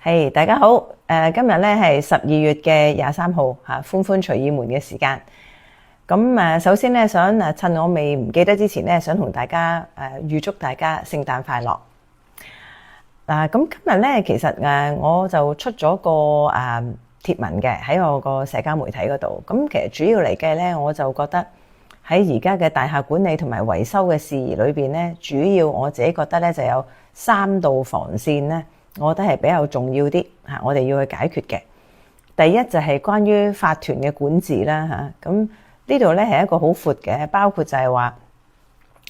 大家好，今日咧係12月嘅23號歡歡隨意門嘅時間。咁首先咧想趁我未唔記得之前咧，想同大家預祝大家聖誕快樂。咁今日咧其實我就出咗個貼文嘅喺我個社交媒體嗰度。咁其實主要嚟計咧，我就覺得喺而家嘅大廈管理同埋維修嘅事宜裏邊咧，主要我自己覺得咧就有3道防線咧。我覺得係比較重要啲我哋要去解決嘅。第一就係關於法團嘅管治啦咁呢度咧係一個好闊嘅，包括就係話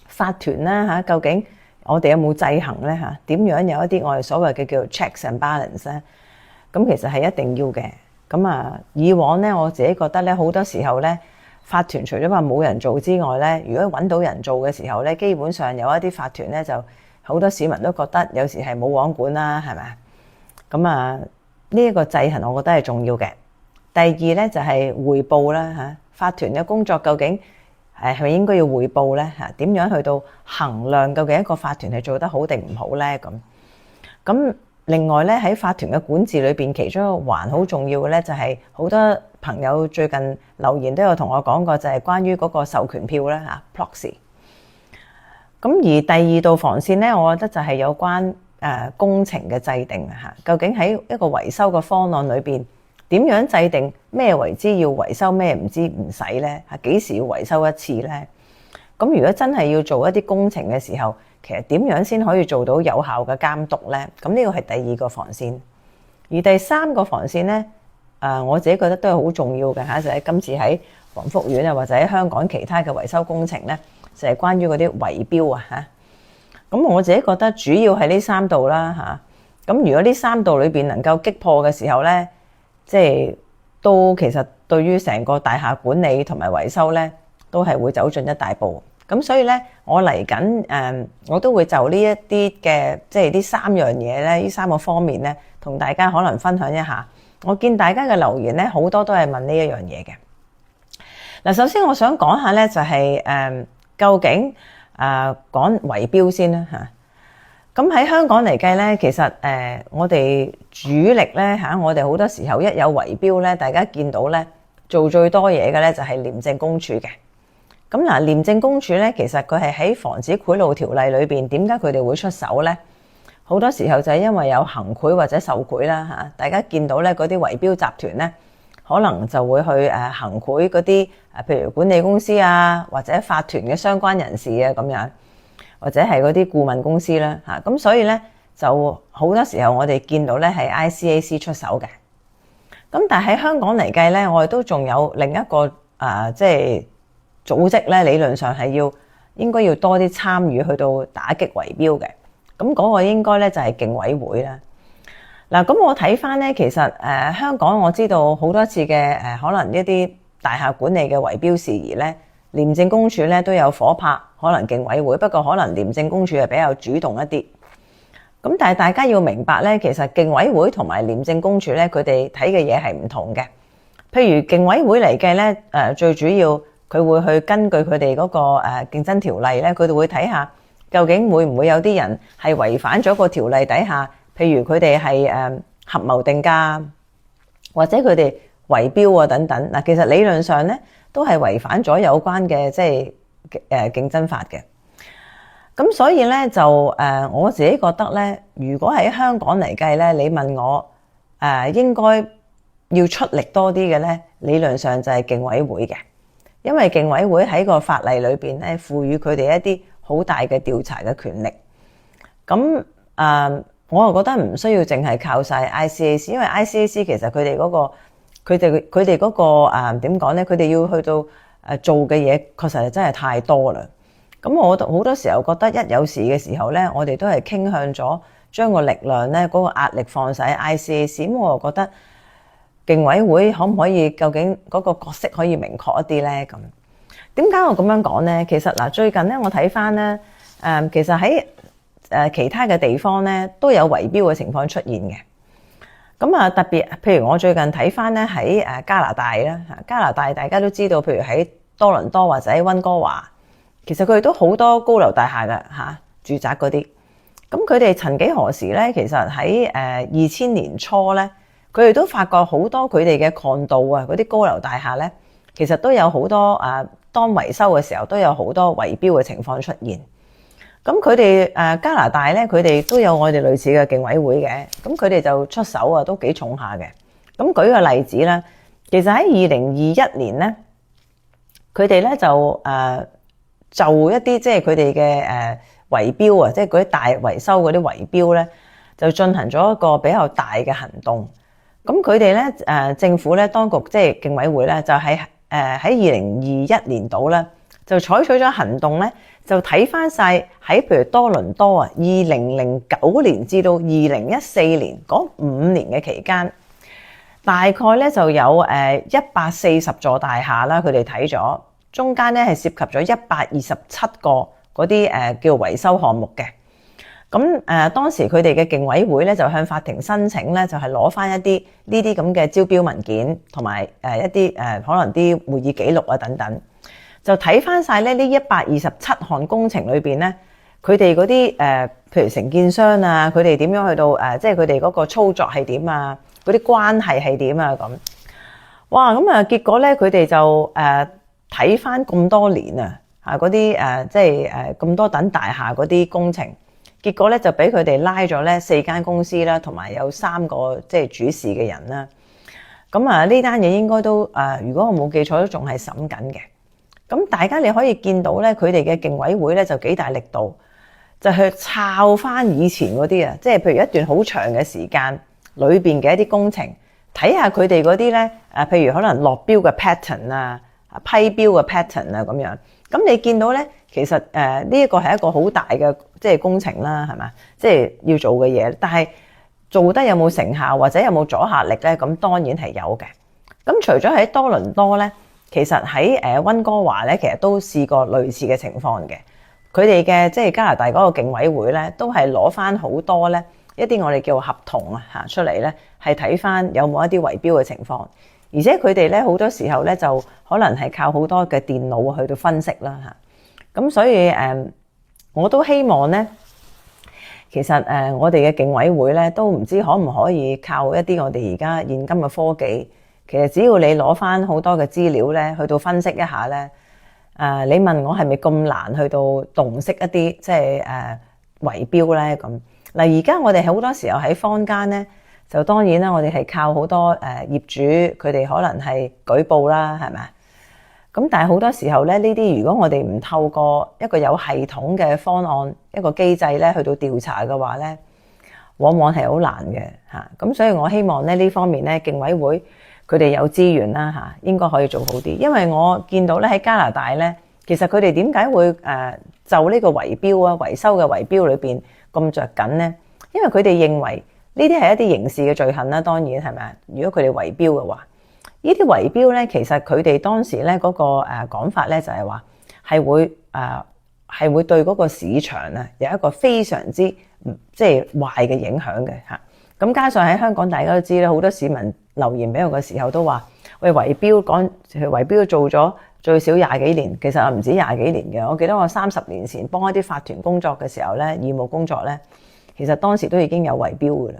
法團啦究竟我哋有冇制衡咧點樣有一啲我哋所謂嘅叫做 checks and balance 咧？咁其實係一定要嘅。咁以往咧我自己覺得咧好多時候咧法團除咗話冇人做之外咧，如果揾到人做嘅時候咧，基本上有一啲法團咧就好多市民都覺得有時係冇王管啦，係咪？咁呢一個制衡，我覺得係重要嘅。第二咧就係匯報啦法團嘅工作究竟係咪應該要匯報咧點樣去到衡量究竟一個法團係做得好定唔好咧？咁另外咧喺法團嘅管治裏邊，其中一個環好重要嘅咧就係好多朋友最近留言都有同我講過，就係關於嗰個授權票啦proxy。咁而第二道防線咧，我覺得就係有關工程嘅制定究竟喺一個維修嘅方案裏邊，點樣制定咩為之要維修，咩唔使咧？幾時要維修一次咧？咁如果真係要做一啲工程嘅時候，其實點樣先可以做到有效嘅監督咧？咁呢個係第二個防線。而第三個防線咧，我自己覺得都係好重要嘅就係今次喺黃福苑或者喺香港其他嘅維修工程咧。就係關於嗰啲圍標咁我自己覺得主要係呢3道啦咁如果呢3道裏邊能夠擊破嘅時候咧，即係都其實對於成個大廈管理同埋維修咧，都係會走進一大步。咁所以咧，我嚟緊我都會就呢一啲嘅即係呢3樣嘢咧，呢3個方面咧，同大家可能分享一下。我見大家嘅留言咧，好多都係問呢一樣嘢嘅。嗱，首先我想講下咧，就係究竟講圍標先啦咁喺香港嚟計咧，其實我哋主力咧我哋好多時候一有圍標咧，大家見到咧做最多嘢嘅咧就係廉政公署嘅。咁嗱，廉政公署咧，其實佢係喺防止賄賂條例裏邊，點解佢哋會出手咧？好多時候就係因為有行賄或者受賄啦大家見到咧嗰啲圍標集團咧，可能就會去行賄嗰啲譬如管理公司或者法團嘅相關人士咁樣，或者係嗰啲顧問公司啦咁所以咧就好多時候我哋見到咧係 ICAC 出手嘅。咁但係喺香港嚟計咧，我哋都仲有另一個即係組織咧，理論上係應該要多啲參與去到打擊圍標嘅。咁嗰個應該咧就係競委會啦。嗱，咁我睇翻咧，其實香港我知道好多次嘅可能一啲大廈管理嘅圍標事宜咧，廉政公署咧都有夥拍，可能競委會，不過可能廉政公署係比較主動一啲。咁但係大家要明白咧，其實競委會同埋廉政公署咧，佢哋睇嘅嘢係唔同嘅。譬如競委會嚟計咧，最主要佢會去根據佢哋嗰個競爭條例咧，佢哋會睇下究竟會唔會有啲人係違反咗個條例底下。譬如佢哋係合謀定價，或者佢哋圍標等等嗱，其實理論上咧都係違反咗有關嘅即係競爭法嘅。咁所以咧就我自己覺得咧，如果喺香港嚟計咧，你問我應該要出力多啲嘅咧，理論上就係競委會嘅，因為競委會喺個法例裏邊咧賦予佢哋一啲好大嘅調查嘅權力。咁我又覺得唔需要淨係靠晒 ICAC， 因為 ICAC 其實佢哋嗰個點講咧，佢哋要去到做嘅嘢確實係真係太多啦。咁我好多時候覺得一有事嘅時候咧，我哋都係傾向咗將個力量咧嗰個壓力放晒喺 ICAC。咁我又覺得競委會可唔可以究竟嗰個角色可以明確一啲咧？咁點解我咁樣講咧？其實嗱，最近咧我睇翻咧其實喺其他嘅地方咧都有圍標嘅情況出現嘅。咁特別譬如我最近睇翻咧喺加拿大啦，加拿大大家都知道，譬如喺多倫多或者喺溫哥華，其實佢哋都好多高樓大廈嘅住宅嗰啲。咁佢哋曾幾何時咧，其實喺2000年初咧，佢哋都發覺好多佢哋嘅condo啊，嗰啲高樓大廈咧，其實都有好多當維修嘅時候都有好多圍標嘅情況出現。咁佢哋加拿大咧，佢哋都有我哋類似嘅競委會嘅，咁佢哋就出手啊，都幾重下嘅。咁舉個例子啦，其實喺2021年咧，佢哋咧就一啲即係佢哋嘅圍標啊，即係嗰啲大維修嗰啲圍標咧，就進行咗一個比較大嘅行動。咁佢哋咧政府咧當局即係競委會咧，就喺2021年度咧，就採取咗行動咧，就睇翻晒喺譬如多倫多啊，2009年至到2014年嗰5年嘅期間，大概咧就有140座大廈啦，佢哋睇咗，中間咧係涉及咗127個嗰啲叫維修項目嘅。咁當時佢哋嘅競委會咧就向法庭申請咧，就係攞翻一啲呢啲咁嘅招標文件，同埋一啲可能啲會議記錄啊等等，就睇翻晒咧呢127項工程裏邊咧，佢哋嗰啲譬如承建商啊，佢哋點樣去到即係佢哋嗰個操作係點啊，嗰啲關係係點啊咁。哇！咁結果咧佢哋就睇翻咁多年啊嗰啲即係咁多等大廈嗰啲工程。結果咧就俾佢哋拉咗咧4間公司啦，同埋有3個即係主事嘅人啦。咁呢單嘢應該都如果我冇記錯都仲係審緊嘅。咁大家你可以見到咧，佢哋嘅競委會咧就幾大力度，就去抄翻以前嗰啲啊，即係譬如一段好長嘅時間裏邊嘅一啲工程，睇下佢哋嗰啲咧譬如可能落標嘅 pattern 啊、批標嘅 pattern 啊咁樣。咁你見到咧，其實呢一個係一個好大嘅即係工程啦，係嘛？即係要做嘅嘢，但係做得有冇成效或者有冇阻嚇力咧？咁當然係有嘅。咁除咗喺多倫多咧，其實喺溫哥華咧，其實都試過類似嘅情況嘅。佢哋嘅即係加拿大嗰個競委會咧，都係攞翻好多咧一啲我哋叫合同啊出嚟咧，係睇翻有冇一啲圍標嘅情況。而且佢哋咧好多時候咧就可能係靠好多嘅電腦去到分析啦嚇，咁所以我都希望咧，其實我哋嘅競委會咧都唔知可唔可以靠一啲我哋而家現今嘅科技，其實只要你攞翻好多嘅資料咧，去到分析一下咧，你問我係咪咁難去到洞悉一啲即係圍標咧咁？嗱，而家我哋好多時候喺坊間咧。就當然啦，我哋係靠好多業主，佢哋可能係舉報啦，係咪？咁但係好多時候咧，呢啲如果我哋唔透過一個有系統嘅方案、一個機制咧，去到調查嘅話咧，往往係好難嘅嚇。咁所以我希望咧呢方面咧，競委會佢哋有資源啦嚇，應該可以做好啲。因為我見到咧喺加拿大咧，其實佢哋點解會就呢個圍標啊、維修嘅圍標裏邊咁着緊咧？因為佢哋認為。呢啲係一啲刑事嘅罪行啦，當然係咪啊？如果佢哋圍標嘅話，呢啲圍標咧，其實佢哋當時咧嗰個講法咧就係話係會對嗰個市場啊有一個非常之即係壞嘅影響嘅嚇。咁加上喺香港大家都知咧，好多市民留言俾我嘅時候都話：喂，圍標圍標做咗最少20幾年，其實唔止20幾年嘅。我記得我30年前幫一啲法團工作嘅時候咧，義務工作咧。其實當時都已經有圍標㗎啦，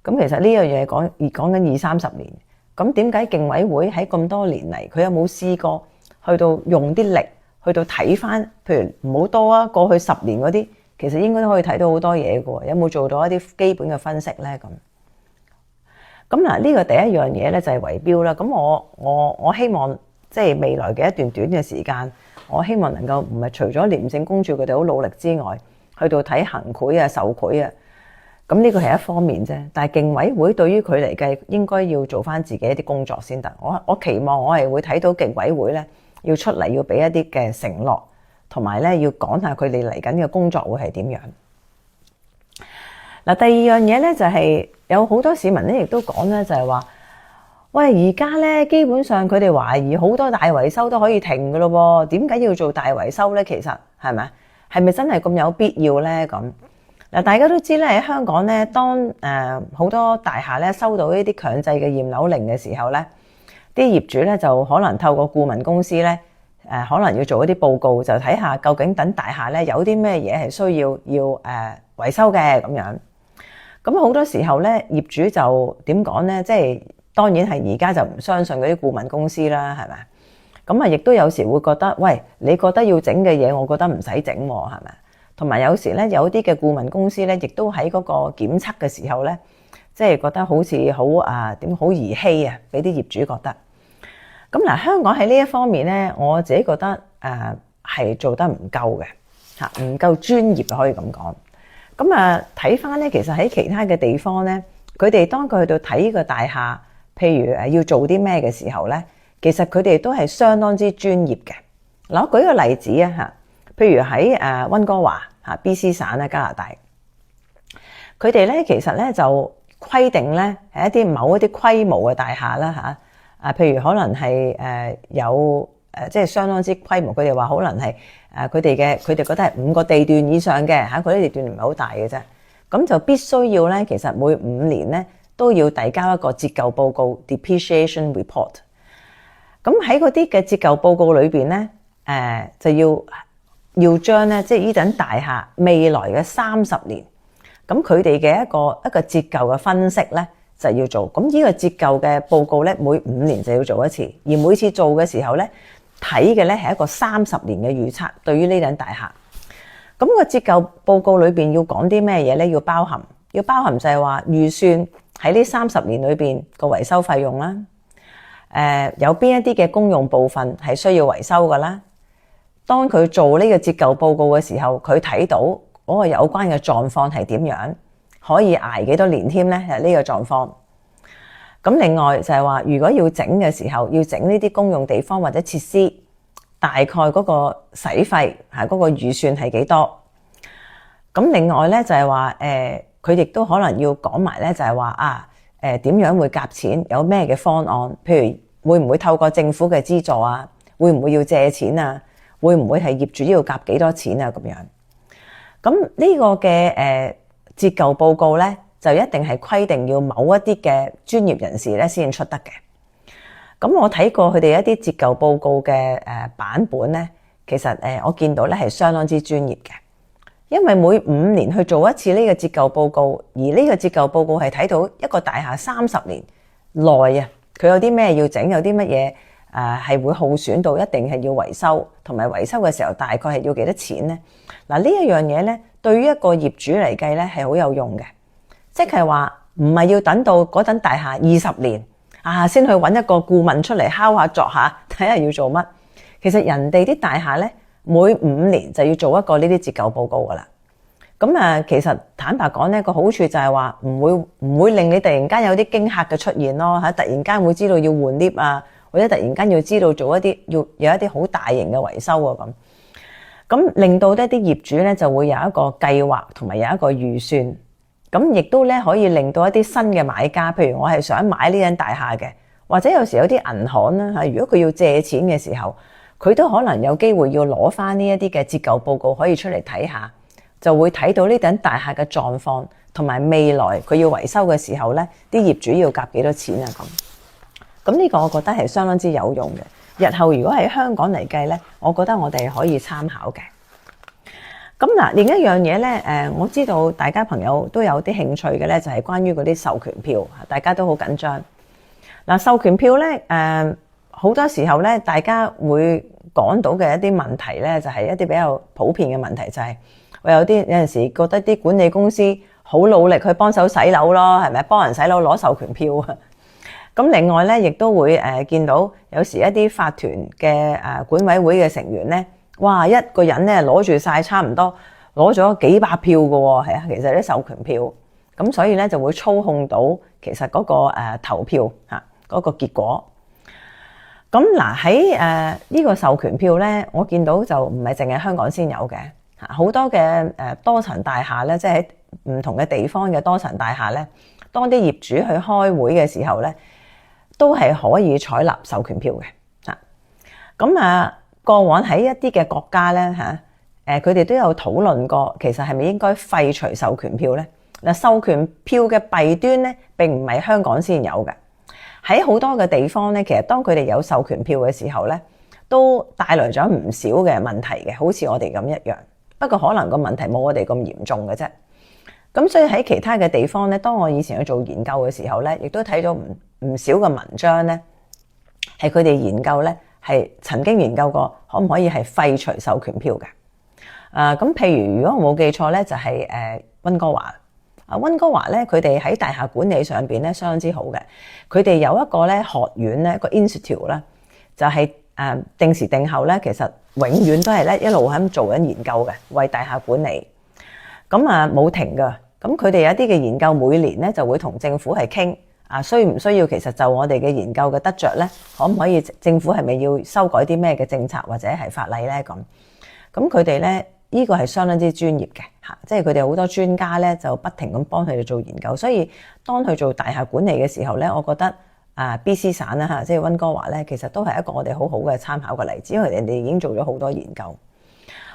咁其實呢樣嘢講緊20-30年，咁點解競委會喺咁多年嚟，佢有冇試過去到用啲力去到睇返？譬如唔好多啊，過去10年嗰啲，其實應該都可以睇到好多嘢㗎喎，有冇做到一啲基本嘅分析咧？咁嗱，呢個第一樣嘢咧就係圍標啦。咁我希望即係未來嘅一段短嘅時間，我希望能夠唔係除咗廉政公署佢哋好努力之外，去到睇行賄啊、受賄啊，咁呢個係一方面啫。但係競委會對於佢嚟計，應該要做翻自己一啲工作先得。我期望我係會睇到競委會咧，要出嚟要俾一啲嘅承諾，同埋咧要講下佢哋嚟緊嘅工作會係點樣。嗱，第二樣嘢咧就係有好多市民咧亦都講咧，就係話，喂，而家咧基本上佢哋懷疑好多大維修都可以停噶咯喎，點解要做大維修咧？其實係咪？係咪真係咁有必要咧？咁嗱，大家都知咧喺香港咧，當好多大廈咧收到呢啲強制嘅驗樓令嘅時候咧，啲業主咧就可能透過顧問公司咧，可能要做一啲報告，就睇下究竟等大廈咧有啲咩嘢係需要維修嘅咁樣。咁好多時候咧，業主就點講咧？即係當然係而家就唔相信嗰啲顧問公司啦，係咪？咁啊，亦都有時會覺得，喂，你覺得要整嘅嘢，我覺得唔使整喎，係咪？同埋有時咧，有啲嘅顧問公司咧，亦都喺嗰個檢測嘅時候咧，即係覺得好似好好兒戲啊，俾啲業主覺得。咁嗱，香港喺呢一方面咧，我自己覺得係做得唔夠嘅嚇，唔夠專業可以咁講。咁睇翻咧，其實喺其他嘅地方咧，佢哋當佢去到睇呢個大廈，譬如要做啲咩嘅時候咧，其實佢哋都係相當之專業嘅。嗱，我舉個例子啊嚇，譬如喺溫哥華嚇 BC 省咧，加拿大，佢哋咧其實咧就規定咧係一啲某一啲規模嘅大廈啦嚇，譬如可能係有即係相當之規模，佢哋話可能係佢哋覺得係5個地段以上嘅嚇，佢啲地段唔係好大嘅啫，咁就必須要咧，其實每5年咧都要遞交一個折舊報告 （depreciation report）。咁喺嗰啲嘅折舊報告裏邊咧，就要將咧即係呢棟大廈未來嘅30年，咁佢哋嘅一個折舊嘅分析咧就要做。咁呢個折舊嘅報告咧，每5年就要做一次，而每次做嘅時候咧，睇嘅咧係一個30年嘅預測，對於呢棟大廈。咁個折舊報告裏邊要講啲咩嘢咧？要包含就係話預算喺呢30年裏邊個維修費用啦。有邊一啲嘅公用部分係需要維修㗎啦？當佢做呢個折舊報告嘅時候，佢睇到嗰個有關嘅狀況係點樣，可以捱幾多年添咧？係呢個狀況。咁另外就係話，如果要整嘅時候，要整呢啲公用地方或者設施，大概嗰個使費係嗰個預算係幾多？咁另外咧就係話，佢亦都可能要講埋咧，就係話點樣會夾錢？有咩嘅方案？譬如會唔會透過政府嘅資助啊？會唔會要借錢啊？會唔會係業主要夾幾多錢啊？咁樣。咁呢個嘅折舊報告咧，就一定係規定要某一啲嘅專業人士咧先出得嘅。咁我睇過佢哋一啲折舊報告嘅版本咧，其實我見到咧係相當之專業嘅。因為每5年去做一次呢個折舊報告，而呢個折舊報告係睇到一個大廈30年內啊，佢有啲咩要整，有啲乜嘢係會耗損到，一定係要維修，同埋維修嘅時候大概係要幾多錢呢？嗱，呢一樣嘢咧，對於一個業主嚟計咧係好有用嘅，即係話唔係要等到嗰棟大廈20年先去揾一個顧問出嚟敲下鑿下睇下要做乜。其實人哋啲大廈咧，每5年就要做一個呢啲折舊報告噶啦。咁其實坦白講呢個好處就係話唔會令你突然間有啲驚嚇嘅出現咯嚇，突然間會知道要換 lift 啊，或者突然間要知道做一啲要有一啲好大型嘅維修啊咁令到一啲業主咧就會有一個計劃同埋有一個預算，咁亦都咧可以令到一啲新嘅買家，譬如我係想買呢間大廈嘅，或者有時有啲銀行啦嚇，如果佢要借錢嘅時候，佢都可能有機會要攞翻呢一啲嘅折舊報告可以出嚟睇下，就會睇到呢棟大廈嘅狀況，同埋未來佢要維修嘅時候咧，啲業主要夾幾多錢啊咁呢個我覺得係相當之有用嘅。日後如果喺香港嚟計咧，我覺得我哋可以參考嘅。咁嗱，另一樣嘢咧，我知道大家朋友都有啲興趣嘅咧，就係關於嗰啲授權票，大家都好緊張。嗱，授權票咧，好多時候咧，大家會講到嘅一啲問題咧，就係一啲比較普遍嘅問題，就係我有陣時覺得啲管理公司好努力去幫手洗樓咯，係咪？幫人洗樓攞授權票啊！咁另外咧，亦都會見到有時一啲法團嘅管委會嘅成員咧，哇，一個人咧攞住晒差唔多攞咗幾百票嘅喎，係啊，其實啲授權票，咁所以咧就會操控到其實嗰個投票嗰個結果。咁嗱，喺呢個授權票咧，我見到就唔係淨係香港先有嘅，好多嘅多層大廈咧，即係喺唔同嘅地方嘅多層大廈咧，當啲業主去開會嘅時候咧，都係可以採納授權票嘅。咁過往喺一啲嘅國家咧佢哋都有討論過，其實係咪應該廢除授權票咧？嗱，授權票嘅弊端咧並唔係香港先有嘅，喺好多嘅地方咧，其實當佢哋有授權票嘅時候咧，都帶來咗唔少嘅問題嘅，好似我哋咁一樣。不過可能個問題冇我哋咁嚴重嘅啫。咁所以喺其他嘅地方咧，當我以前去做研究嘅時候咧，亦都睇咗唔少嘅文章咧，係佢哋研究咧係曾經研究過可唔可以係廢除授權票嘅。咁譬如如果我冇記錯咧，就係溫哥華。溫哥華咧，佢哋喺大廈管理上邊咧相當之好嘅。佢哋有一個咧學院咧，一個 institute 咧，就係定時定候咧，其實永遠都係咧一路喺度做緊研究嘅，為大廈管理。咁冇停㗎。咁佢哋有一啲嘅研究，每年咧就會同政府係傾需唔需要，其實就我哋嘅研究嘅得着咧，可唔可以政府係咪要修改啲咩嘅政策或者係法例咧？咁佢哋咧呢個係相當之專業嘅嚇，即係佢哋好多專家咧就不停咁幫佢哋做研究，所以當佢做大廈管理嘅時候咧，我覺得BC 省啦嚇，即係溫哥華咧，其實都係一個我哋好好嘅參考嘅例子，因為人哋已經做咗好多研究。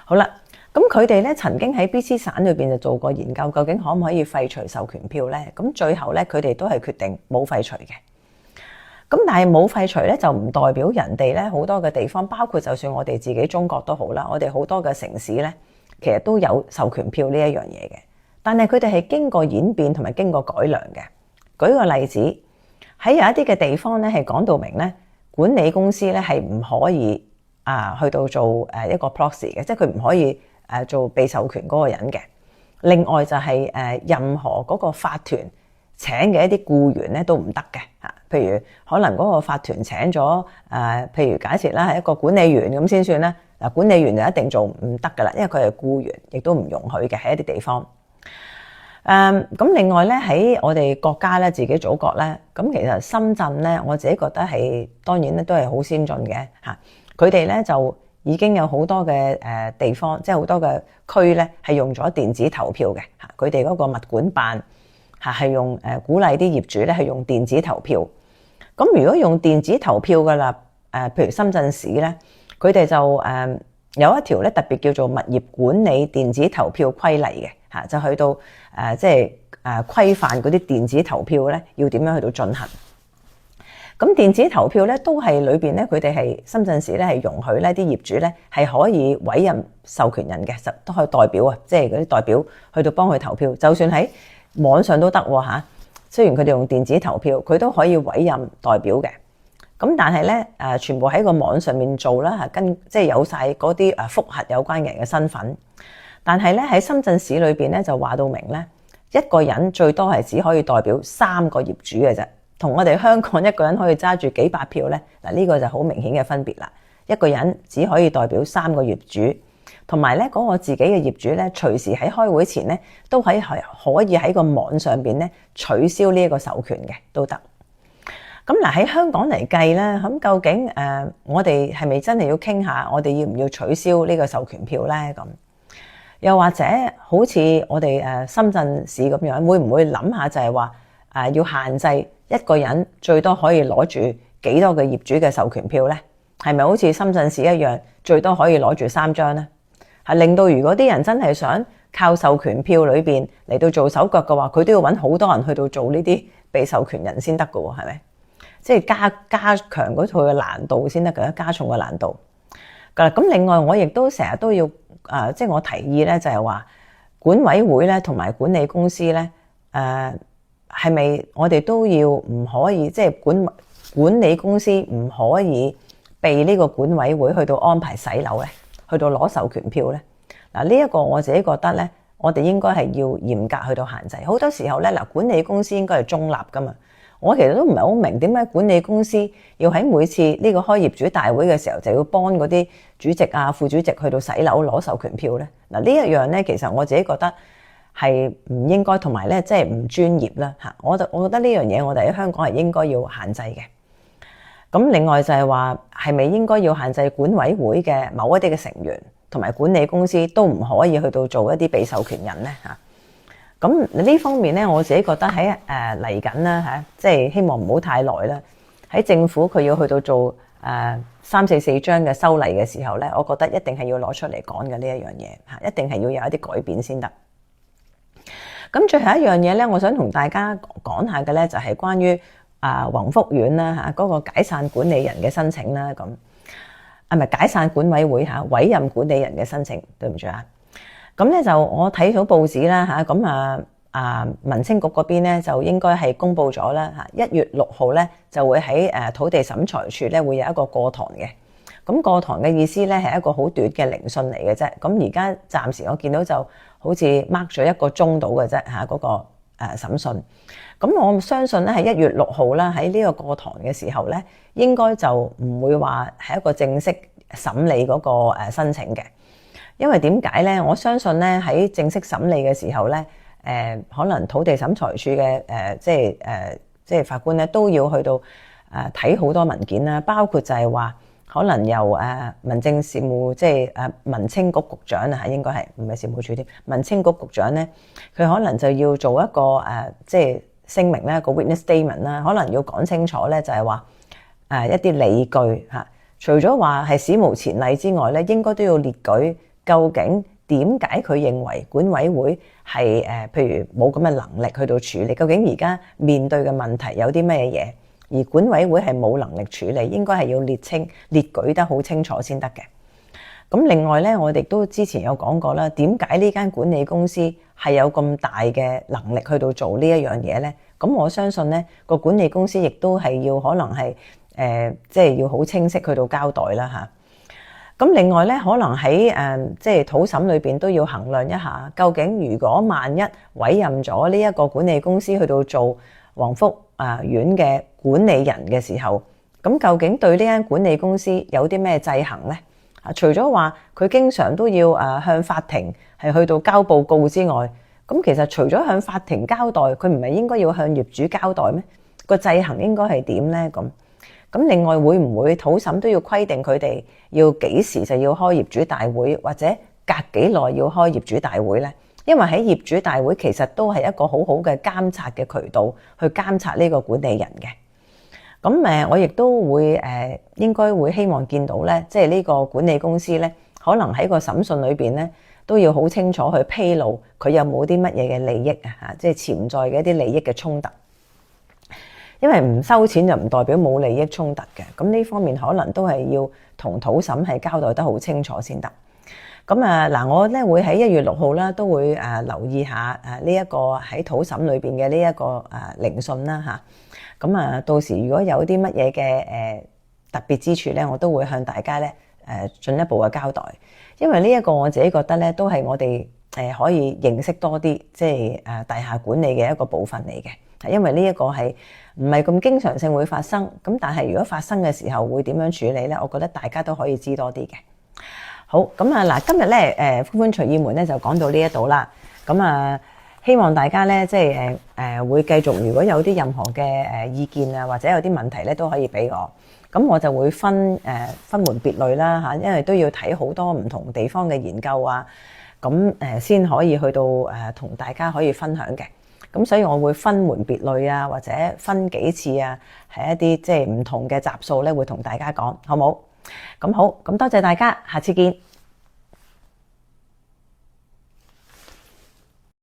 好啦，咁佢哋咧曾經喺 BC 省裏邊就做過研究，究竟可唔可以廢除授權票咧？咁最後咧，佢哋都係決定冇廢除嘅。咁但係冇廢除咧，就唔代表人哋咧好多嘅地方，包括就算我哋自己中國都好啦，我哋好多嘅城市咧，其實都有授權票呢一樣嘢嘅。但係佢哋係經過演變同埋經過改良嘅。舉個例子，喺有一啲嘅地方咧係講到明咧，管理公司咧係唔可以去到做一個 proxy 嘅，即係佢唔可以做被授權嗰個人嘅。另外就係任何嗰個法團請嘅一啲僱員咧都唔得嘅嚇。譬如可能嗰個法團請咗譬如假設啦係一個管理員咁先算啦。嗱，管理員就一定做唔得噶啦，因為佢係僱員，亦都唔容許嘅喺一啲地方。咁另外咧喺我哋國家咧，自己祖國咧，咁其實深圳咧，我自己覺得係當然咧都係好先進嘅嚇。佢哋咧就已經有好多嘅地方，即係好多嘅區咧係用咗電子投票嘅嚇。佢哋嗰個物管辦係用鼓勵啲業主咧係用電子投票。咁如果用電子投票噶啦，譬如深圳市咧，佢哋就有一條咧特別叫做物業管理電子投票規例嘅嚇，就去到即係規範嗰啲電子投票咧要點樣去到進行。咁電子投票咧都係裏邊咧，佢哋係深圳市咧係容許咧啲業主咧係可以委任授權人嘅，都可以代表即係嗰啲代表去到幫佢投票，就算喺網上都得嚇。雖然佢哋用電子投票，佢都可以委任代表嘅。咁但係咧全部喺個網上面做啦，即係有晒嗰啲複核有關人嘅身份。但係咧喺深圳市裏邊咧就話到明咧，一個人最多係只可以代表3個業主嘅啫，同我哋香港一個人可以揸住幾百票咧，呢個就好明顯嘅分別啦。一個人只可以代表3個業主，同埋咧嗰個自己嘅業主咧，隨時喺開會前咧都可以喺個網上邊咧取消呢一個授權嘅都得。咁嗱喺香港嚟計咧，咁究竟我哋係咪真係要傾下，我哋要唔要取消呢個授權票咧？咁又或者好似我哋深圳市咁樣，會唔會諗下就係話要限制一個人最多可以攞住幾多個業主嘅授權票咧？係咪好似深圳市一樣，最多可以攞住3張咧？係令到如果啲人真係想靠授權票裏邊嚟到做手腳嘅話，佢都要揾好多人去到做呢啲被授權人先得㗎喎，係咪？即係加強嗰套嘅難度先得嘅，加重嘅難度。咁另外我亦都成日都要即係我提議咧，就係話管委會咧同埋管理公司咧，係咪我哋都要唔可以即係管理公司唔可以被呢個管委會去到安排洗樓咧，去到攞授權票咧？嗱，呢一個我自己覺得咧，我哋應該係要嚴格去到限制。好多時候咧，管理公司應該係中立噶嘛。我其實都唔係好明點解管理公司要喺每次呢個開業主大會嘅時候就要幫嗰啲主席副主席去到洗樓攞授權票咧。嗱，呢一樣咧，其實我自己覺得係唔應該，同埋咧即係唔專業啦嚇。我覺得呢樣嘢我哋喺香港係應該要限制嘅。咁另外就係話係咪應該要限制管委會嘅某一啲嘅成員同埋管理公司都唔可以去到做一啲被授權人咧嚇？咁呢方面咧，我自己覺得喺嚟緊啦嚇，即係希望唔好太耐啦。喺政府佢要去到做344章嘅修例嘅時候咧，我覺得一定係要攞出嚟講嘅呢一樣嘢嚇，一定係要有一啲改變先得。咁最後一樣嘢咧，我想同大家講下嘅咧，就係關於宏福苑啦嚇嗰個解散管理人嘅申請啦，咁唔係解散管委會嚇委任管理人嘅申請，對唔住啊。咁咧就我睇咗報紙啦嚇，咁民青局嗰邊咧就應該係公布咗啦嚇，1月6號咧就會喺土地審裁處咧會有一個過堂嘅。咁過堂嘅意思咧係一個好短嘅聆訊嚟嘅啫。咁而家暫時我見到就好似 mark 咗1個鐘到嘅啫嚇，嗰個審訊。咁我相信咧係1月6號啦，喺呢個過堂嘅時候咧，應該就唔會話係一個正式審理嗰個申請嘅。因為點解咧？我相信咧喺正式審理嘅時候咧，可能土地審裁處嘅即係法官咧都要去到睇好多文件啦，包括就係話可能由民政事務即係民青局局長啊，應該係唔係事務處添？民青局局長咧，佢可能就要做一個即係聲明咧，個 witness statement 啦，可能要講清楚咧，就係話一啲理據嚇。除咗話係史無前例之外咧，應該都要列舉究竟點解佢認為管委會係譬如冇咁嘅能力去到處理，究竟而家面對嘅問題有啲咩嘢？而管委會係冇能力處理，應該係要列舉得好清楚先得嘅。咁另外咧，我哋都之前有講過啦，點解呢間管理公司係有咁大嘅能力去到做呢一樣嘢咧？咁我相信咧，個管理公司亦都係要可能係即係要好清晰去到交代啦嚇。咁另外咧，可能喺即係土審裏邊都要衡量一下，究竟如果萬一委任咗呢一個管理公司去到做黃福苑嘅管理人嘅時候，咁究竟對呢間管理公司有啲咩制衡呢？除咗話佢經常都要向法庭係去到交報告之外，咁其實除咗向法庭交代，佢唔係應該要向業主交代咩？個制衡應該係點呢？咁另外會唔會土審都要規定佢哋要幾時就要開業主大會，或者隔幾耐要開業主大會呢？因為喺業主大會其實都係一個好好嘅監察嘅渠道，去監察呢個管理人嘅。咁我亦都會應該會希望見到咧，即係呢個管理公司咧，可能喺個審訊裏邊咧，都要好清楚去披露佢有冇啲乜嘢嘅利益啊，即係潛在嘅一啲利益嘅衝突。因為唔收錢就唔代表冇利益衝突嘅，咁呢方面可能都係要同土審係交代得好清楚先得。咁嗱，我咧會喺1月6號啦，都會留意下呢一個喺土審裏邊嘅呢一個聆訊啦嚇。咁到時如果有啲乜嘢嘅特別之處咧，我都會向大家咧進一步嘅交代。因為呢一個我自己覺得咧，都係我哋可以認識多啲，即係大廈管理嘅一個部分嚟嘅。因為呢一個係唔係咁經常性會發生，咁但係如果發生嘅時候會點樣處理咧？我覺得大家都可以知多啲嘅。好，咁嗱，今日咧歡歡隨意門咧就講到呢一度啦。咁希望大家咧即係會繼續，如果有啲任何嘅意見啊，或者有啲問題咧都可以俾我。咁我就會分門別類啦嚇，因為都要睇好多唔同地方嘅研究啊，咁先可以去到同大家可以分享嘅。咁所以我會分門別類啊，或者分幾次啊，係一啲即係唔同嘅集數咧，會同大家講，好冇？咁好，咁多謝大家，下次見。